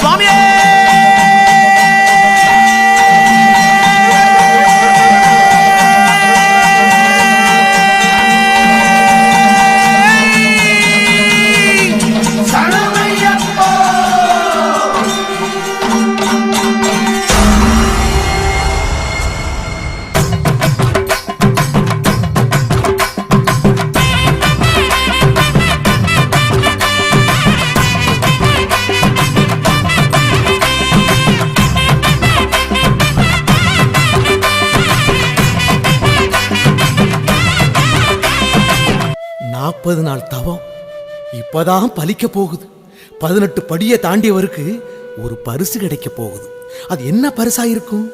சுவாமியே நாள் தவம் இப்பதான் பலிக்க போகுது. 18 படியை தாண்டியவருக்கு ஒரு பரிசு கிடைக்க போகுது. அது என்ன பரிசா இருக்கும்?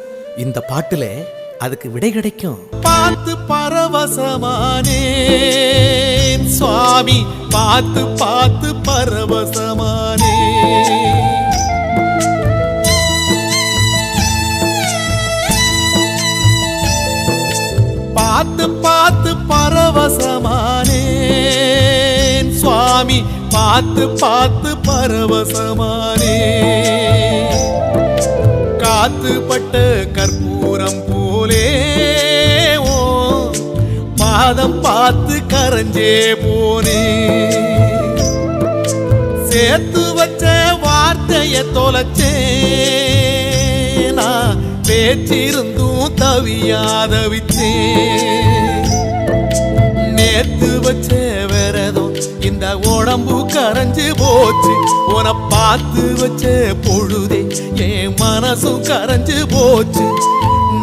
இந்த பாட்டுல அதுக்கு விடை கிடைக்கும். பார்த்து பரவசமானே சுவாமி, பார்த்து பார்த்து பரவசமானே. பார்த்து பார்த்து பரவசமானே சுவாமி, பார்த்து பார்த்து பரவசமானே. காத்துப்பட்ட கற்பூரம் போலே ஓ பாதம் பார்த்து கரைஞ்சே போனே. சேர்த்து வச்ச வார்த்தைய தொலைச்சே நான், பேச்சிருந்தும் தவியாதவிச்சே. நேத்து வச்ச விரதம் இந்த உடம்பு கரைஞ்சு போச்சு. உன பார்த்து வச்ச பொழுதே என் மனசும் கரைஞ்சு போச்சு.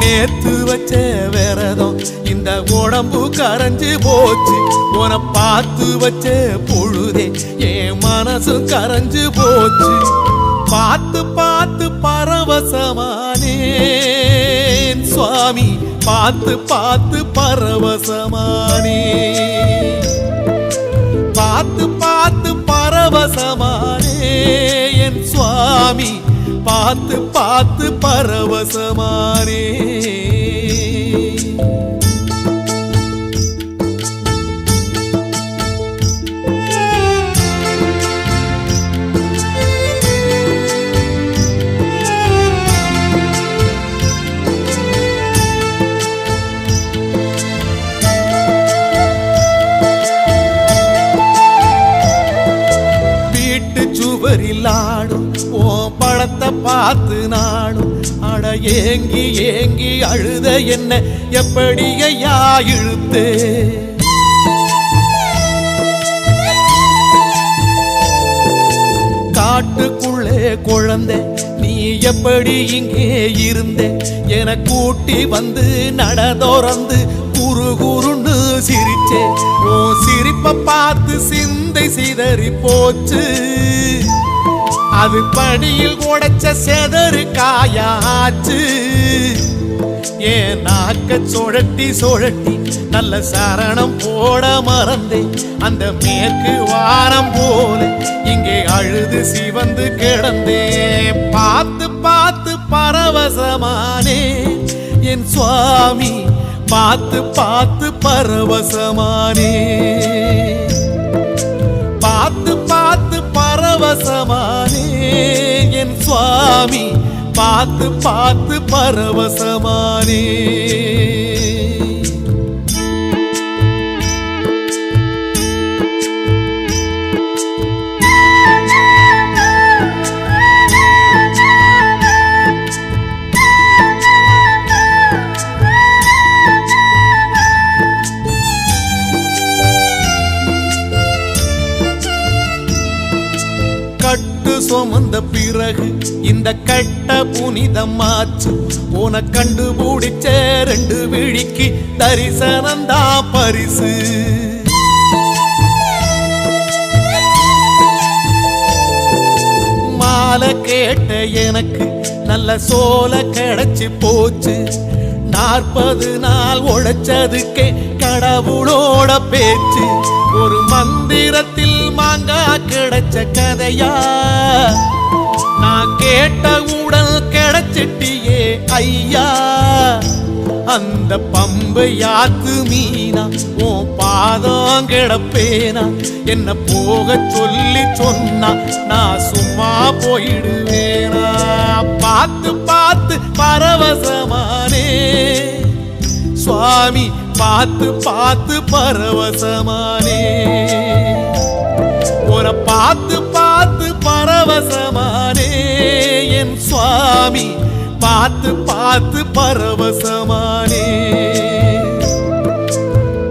நேத்து வச்ச விரதம் இந்த உடம்பு கரைஞ்சு போச்சு. உன பார்த்து வச்ச பொழுதே என் மனசும் கரைஞ்சு போச்சு. பார்த்து பார்த்து பரவசமானே சுவாமி, பார்த்து பார்த்து பரவசமானே. பார்த்து பார்த்து பரவசமானே என் சுவாமி, பார்த்து பார்த்து பரவசமானே. சுவரிலாடும் ஓ படத்தை பார்த்து நாடும் அட ஏங்கி ஏங்கி அழுத என்ன எப்படி ஐயா இழுத்து. காட்டுக்குள்ளே குழந்தை நீ எப்படி இங்கே இருந்தே என கூட்டி வந்து நடதோறந்து குறு குருன்னு சிரிச்சே. ஓ சிரிப்ப பார்த்து சிந்தை சிதறி போச்சு. அது படியில் உடைச்ச செதறு காயாச்சு. ஏன் நாக்க சுழட்டி சுழட்டி நல்ல சரணம் போட மறந்தேன். அந்த மேற்கு வாரம் போல இங்கே அழுது சிவந்து கிடந்தேன். பார்த்து பார்த்து பரவசமானே என் சுவாமி, பார்த்து பார்த்து பரவசமானே. பார்த்து பார்த்து பரவசமானே என் சுவாமி, பார்த்து பார்த்து பரவசமானே. சுமந்த பிறகு இந்த கட்ட புனிதமாச்சு. உன கண்டுபிடிச்ச 2 விழிக்கு தரிசனந்தா பரிசு. மாலை கேட்ட எனக்கு நல்ல சோல கிடைச்சு போச்சு. 40 நாள் உழைச்சதுக்கே கடவுளோட பேச்சு. ஒரு மந்திரத்தில் மாங்கா கிடைச்ச கதையா, நான் கேட்ட உடல் கிடைச்சிட்டியே ஐயா. அந்த பம்பை யாத்து மீனா உன் பாதம் கிடப்பேனா என்ன போக சொல்லி சொன்னா நான் சும்மா போயிடுவேனா பார்த்து பார்த்து பரவசமானே சுவாமி பார்த்து பார்த்து பரவசமானே ஒரு பார்த்து பார்த்து பரவசமானே என் சுவாமி பார்த்து பார்த்து பரவசமானே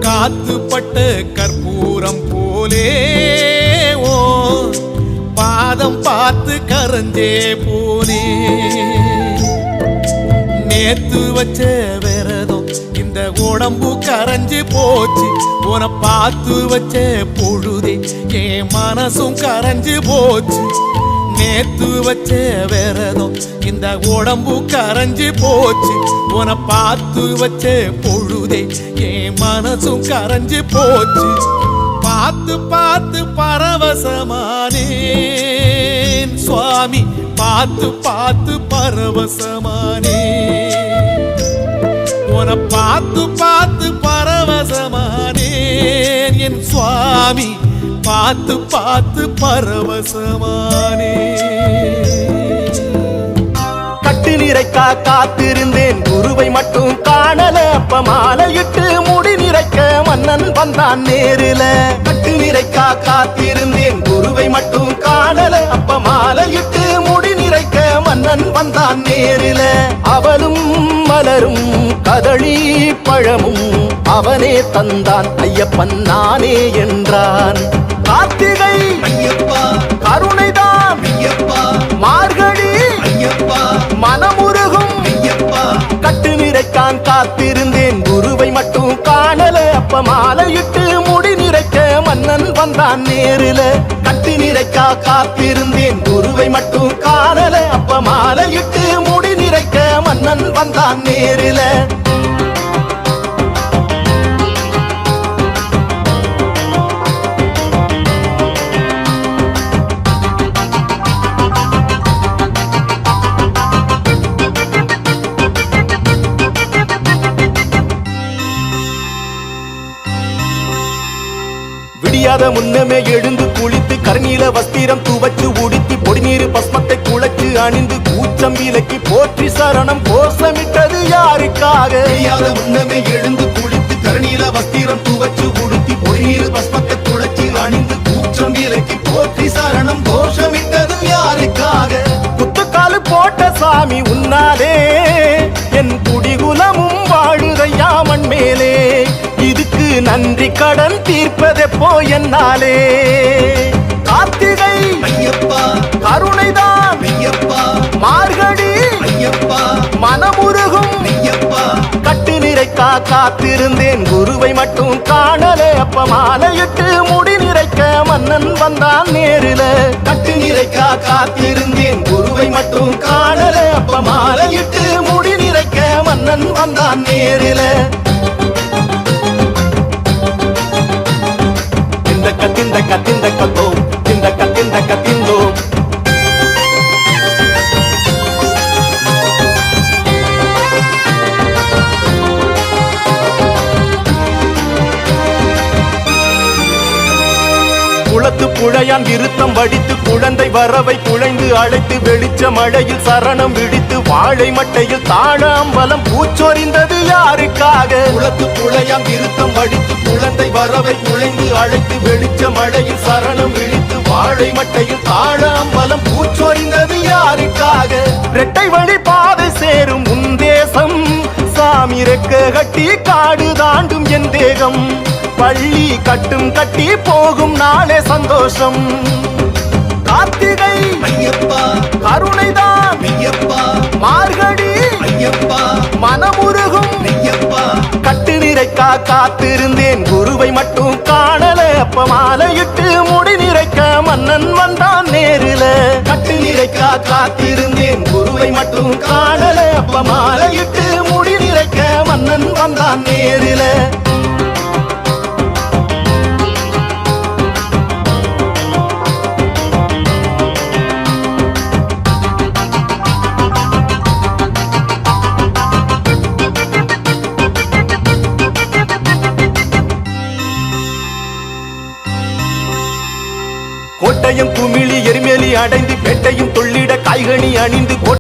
காத்துப்பட்ட கற்பூரம் போலே ஓ பாதம் பார்த்து கரஞ்சே போனே நேத்து வச்ச விரதம் இந்த உடம்பு கரைஞ்சு போச்சு உன பார்த்து வச்ச பொழுதே என் மனசும் கரைஞ்சு போச்சு நேத்து வச்ச விரதம் இந்த உடம்பு கரைஞ்சு போச்சு உன பார்த்து வச்ச பொழுதே என் மனசும் கரைஞ்சு போச்சு பார்த்து பார்த்து பரவசமானேன் சுவாமி பார்த்து பார்த்து பரவசமானே உன பார்த்து பார்த்து பரவசமானேன் என் சுவாமி பார்த்து பார்த்து பரவசமானே கட்டு நிறைக்கா காத்திருந்தேன் குருவை மட்டும் காணல அப்ப மாலையிட்டு முடி நிறைக்க மன்னன் வந்தான் நேரில கட்டு நிறைக்கா காத்திருந்தேன் குருவை மட்டும் காணல அப்ப மாலையிட்டு முடி நிறைக்க மன்னன் வந்தான் நேரில அவளும் மலரும் கதளி பழமும் அவனே தந்தான் ஐயப்பன் நானே என்றான் கார்த்திகை ஐயப்பா கருணைதான் ஐயப்பா மார்கழி ஐயப்பா மனமுருகும் ஐயப்பா கட்டு நிறைக்கான் காத்திருந்தேன் குருவை மட்டும் காணல அப்ப மாலையிட்டு முடி நிறைக்க மன்னன் வந்தான் நேரில கட்டு நிறைக்கா காத்திருந்தேன் குருவை மட்டும் காணல அப்ப மாலையிட்டு முடி நிறைக்க மன்னன் வந்தான் நேரில விடியாத முன்னமே எழுந்து குளித்து கருநீல வஸ்திரம் துவச்சு உடுத்தி பொடிநீர் பஸ்மத்தை குழைச்சு அணிந்து கூச்சம் விலக்கி போற்றி சரணம் கோஷமிட்டது யாருக்காக தெரியாத முன்னமே எழுந்து குளித்து கருநீல வஸ்திரம் துவச்சு உடுத்தி பொய்நீர் பஸ்மத்தை துளைச்சி அணிந்து கூச்சம் விலக்கி போற்றி சரணம் கோஷமிட்டது யாருக்காக குத்துக்காலு போட்ட சாமி உன்னாலே என் குடிகுலமும் வாழுதையா மண் மேலே இதுக்கு நன்றி கடன் தீர்ப்பதெப்போ என்னாலே கார்த்திகை ஐயப்பா கருணைதான் ஐயப்பா மார்கழி ஐயப்பா மனமுருகும் ஐயப்பா கட்டு நிறைக்கா காத்திருந்தேன் குருவை மட்டும் காணலே அப்ப மாலையிட்டு முடி நிறைக்க மன்னன் வந்தான் நேரில கட்டு நிறைக்கா காத்திருந்தேன் குருவை மட்டும் காணல அப்ப மாலையிட்டு முடி நிறைக்க மன்னன் வந்தான் நேரில திந்த கத்தோ திந்த கத்திந்தோ குளத்து புழையான் விருத்தம் வடித்து குழந்தை வரவை குழைந்து அழைத்து வெளிச்ச மழையில் சரணம் விடித்து வாழை மட்டையில் தாழாம்பலம் பூச்சொரிந்தது யாருக்காக குளத்து புழையாம் விருத்தம் வடித்து குழந்தை வரவை குழைந்து அழைத்து வெளிச்ச மழையில் சரணம் விழித்து வாழை மட்டையில் தாழாம்பலம் பூச்சொரிந்தது யாருக்காக இரட்டை வழி பாதை சேரும் உன் தேசம் சாமி ரெக்க கட்டி காடு தாண்டும் என் தேகம் பள்ளி கட்டும் கட்டி போகும் நாளே சந்தோஷம் கார்த்திகை ஐயப்பா கருணைதான் ஐயப்பா மார்கழி ஐயப்பா மனமுருகும் ஐயப்பா கட்டு நிறைக்கா காத்திருந்தேன் குருவை மட்டும் காணல அப்ப மாலையிட்டு முடி நிறைக்க மன்னன் வந்தான் நேரில கட்டு நிறைக்கா காத்திருந்தேன் குருவை மட்டும் காணல அப்ப மாலையிட்டு முடி நிறைக்க மன்னன் வந்தான் நேரில கோட்டையும் குமிழி எரிமேலி அடைந்து பேட்டையும் தொள்ளிட காய்கனி அணிந்து